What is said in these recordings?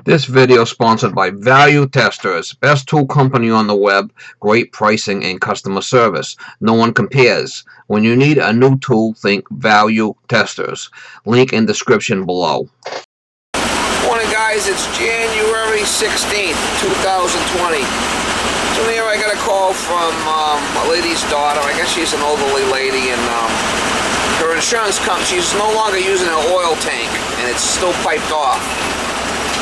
This video is sponsored by Value Testers, best tool company on the web, great pricing and customer service. No one compares. When you need a new tool, think Value Testers. Link in description below. Morning guys, it's January 16th, 2020. So here I got a call from a lady's daughter. I guess she's an elderly lady, and her insurance company, she's no longer using an oil tank, and it's still piped off.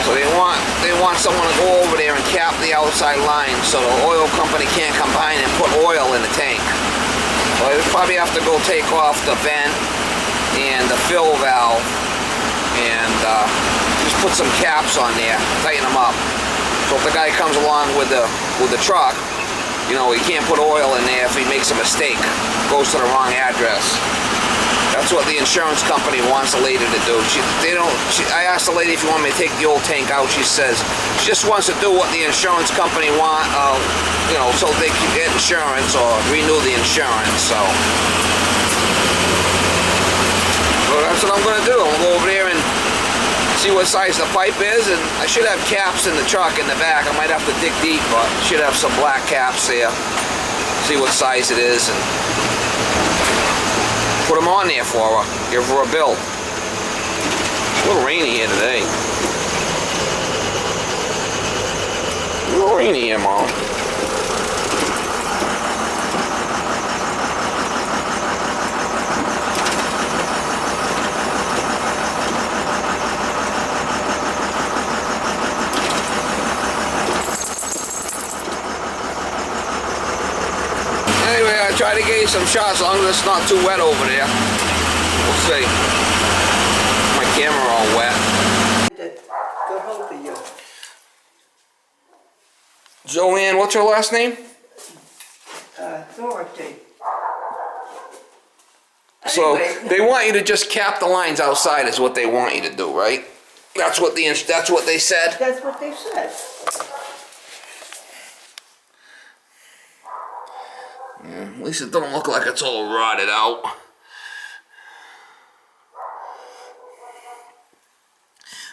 So they want someone to go over there and cap the outside line so the oil company can't come behind and put oil in the tank. So they probably have to go take off the vent and the fill valve and just put some caps on there, tighten them up. So if the guy comes along with the truck, you know, he can't put oil in there if he makes a mistake, goes to the wrong address. That's what the insurance company wants the lady to do. I asked the lady if you want me to take the old tank out. She says she just wants to do what the insurance company want, you know, so they can get insurance or renew the insurance. So that's what I'm going to do. I'm going to go over there and see what size the pipe is, and I should have caps in the truck in the back. I might have to dig deep, but I should have some black caps there. See what size it is and put them on there for her. Give her a bill. It's a little rainy here today. A little rainy here, Mom. Anyway, I try to get you some shots as long as it's not too wet over there. We'll see. My camera all wet. Good hold of you. Joanne, what's her last name? Dorothy. So Anyway. they want you to just cap the lines outside is what they want you to do, right? That's what they said. That's what they said. Yeah, at least it doesn't look like it's all rotted out.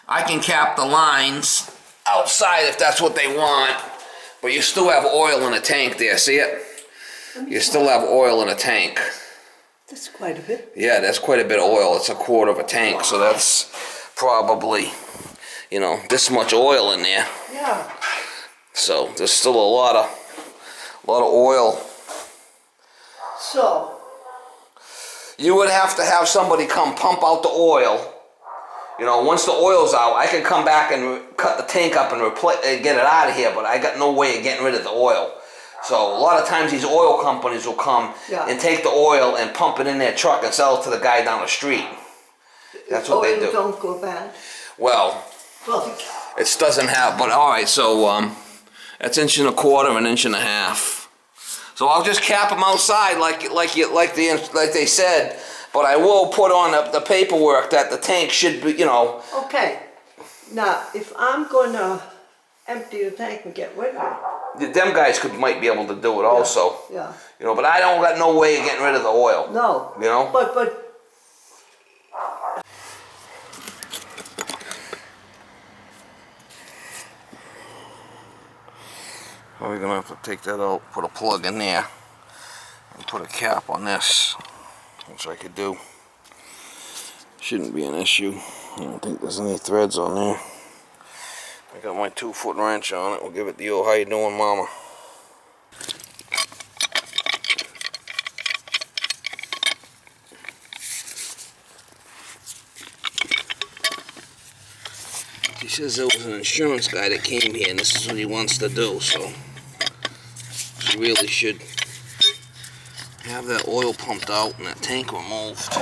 I can cap the lines outside if that's what they want, but you still have oil in a tank there, see it? You still have oil in a tank. That's quite a bit. Yeah, that's quite a bit of oil. It's a quarter of a tank, so that's probably, you know, this much oil in there. Yeah. So there's still a lot of oil. So, You would have to have somebody come pump out the oil. You know, once the oil's out, I can come back and cut the tank up and get it out of here, but I got no way of getting rid of the oil. So a lot of times these oil companies will come and take the oil and pump it in their truck and sell it to the guy down the street. That's what they do. oil don't go bad. Well, it doesn't have, but all right, so that's 1.25 inches, 1.5 inches. So I'll just cap them outside like they said, but I will put on the paperwork that the tank should be, you know. Okay. Now, if I'm going to empty the tank and get rid of it. Them guys might be able to do it also. Yeah. You know, but I don't got no way of getting rid of the oil. No. You know? But We're gonna have to take that out, put a plug in there, and put a cap on this, which I could do. Shouldn't be an issue. I don't think there's any threads on there. I got my 2-foot wrench on it. We'll give it the old, how you doing, mama? He says there was an insurance guy that came here and this is what he wants to do, so he really should have that oil pumped out and that tank removed.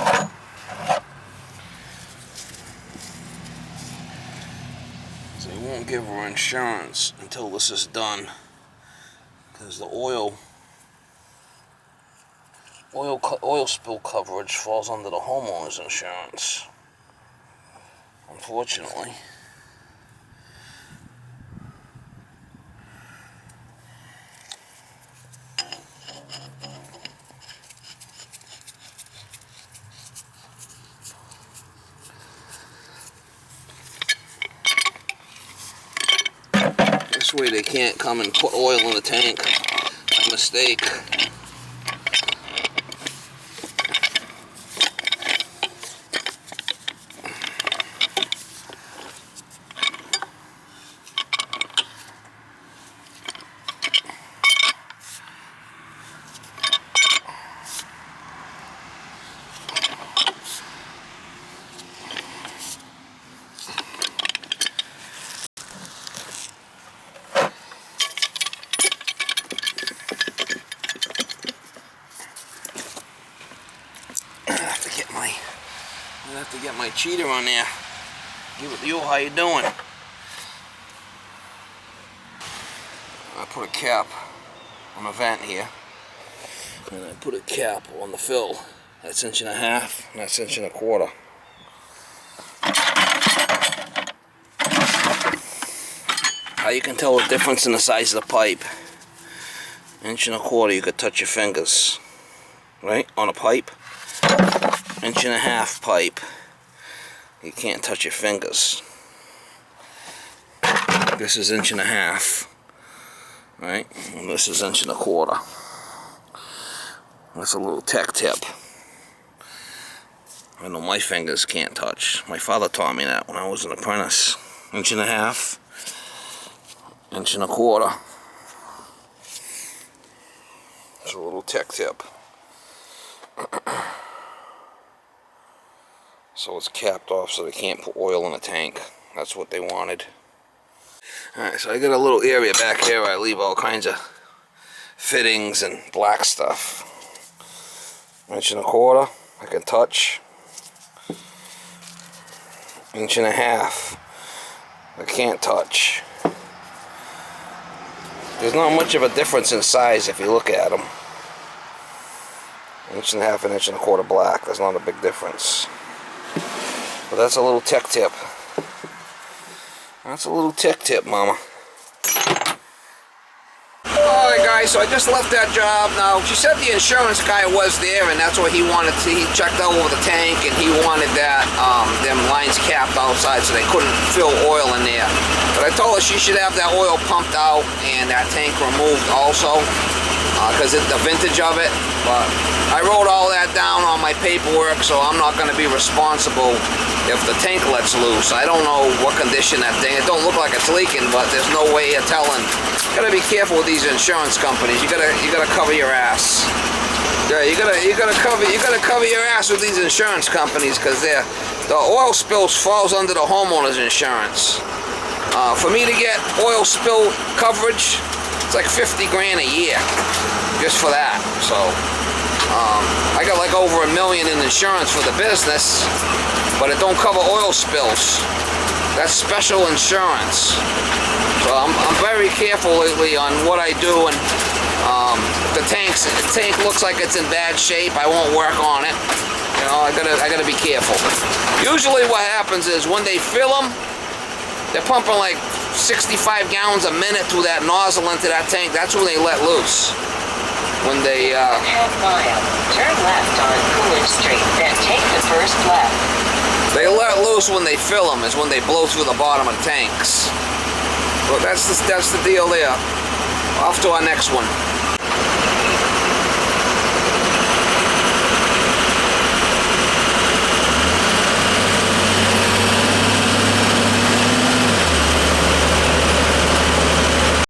So he won't give her insurance until this is done, because the oil spill coverage falls under the homeowner's insurance, unfortunately. This way they can't come and put oil in the tank by mistake. I have to get my cheater on there. Give it to you. How you doing? I put a cap on the vent here, and I put a cap on the fill. That's 1.5 inches, and that's 1.25 inches. How you can tell the difference in the size of the pipe? 1.25 inches, you could touch your fingers, right, on a pipe. 1.5 inch pipe, you can't touch your fingers. This is 1.5 inches, right, and this is 1.25 inches. That's a little tech tip. I know my fingers can't touch. My father taught me that when I was an apprentice. 1.5 inches, 1.25 inches. It's a little tech tip. So it's capped off so they can't put oil in the tank. That's what they wanted. Alright, so I got a little area back here where I leave all kinds of fittings and black stuff. 1.25 inches, I can touch. 1.5 inches, I can't touch. There's not much of a difference in size if you look at them. 1.5 inches and 1.25 inches black, there's not a big difference. But that's a little tech tip. That's a little tech tip, mama. Alright guys, so I just left that job now. She said the insurance guy was there and that's what he wanted to. He checked out over the tank and he wanted that, them lines capped outside so they couldn't fill oil in there. But I told her she should have that oil pumped out and that tank removed also. Because it's the vintage of it. But I wrote all that down on my paperwork, so I'm not going to be responsible if the tank lets loose. I don't know what condition that thing. It don't look like it's leaking, but there's no way of telling. You gotta be careful with these insurance companies. You gotta cover your ass. Yeah, you gotta cover your ass with these insurance companies because the oil spills falls under the homeowner's insurance. For me to get oil spill coverage, it's like 50 grand a year just for that. So I got like over $1 million in insurance for the business, but it don't cover oil spills. That's special insurance. So I'm very careful lately on what I do, and if the tank looks like it's in bad shape, I won't work on it. You know, I gotta be careful. Usually what happens is when they fill them, they're pumping like 65 gallons a minute through that nozzle into that tank. That's when they let loose. When they half mile, turn left on Coolidge Street, then take the first left. They let loose when they fill them, is when they blow through the bottom of the tanks. Well, that's the deal there. Off to our next one.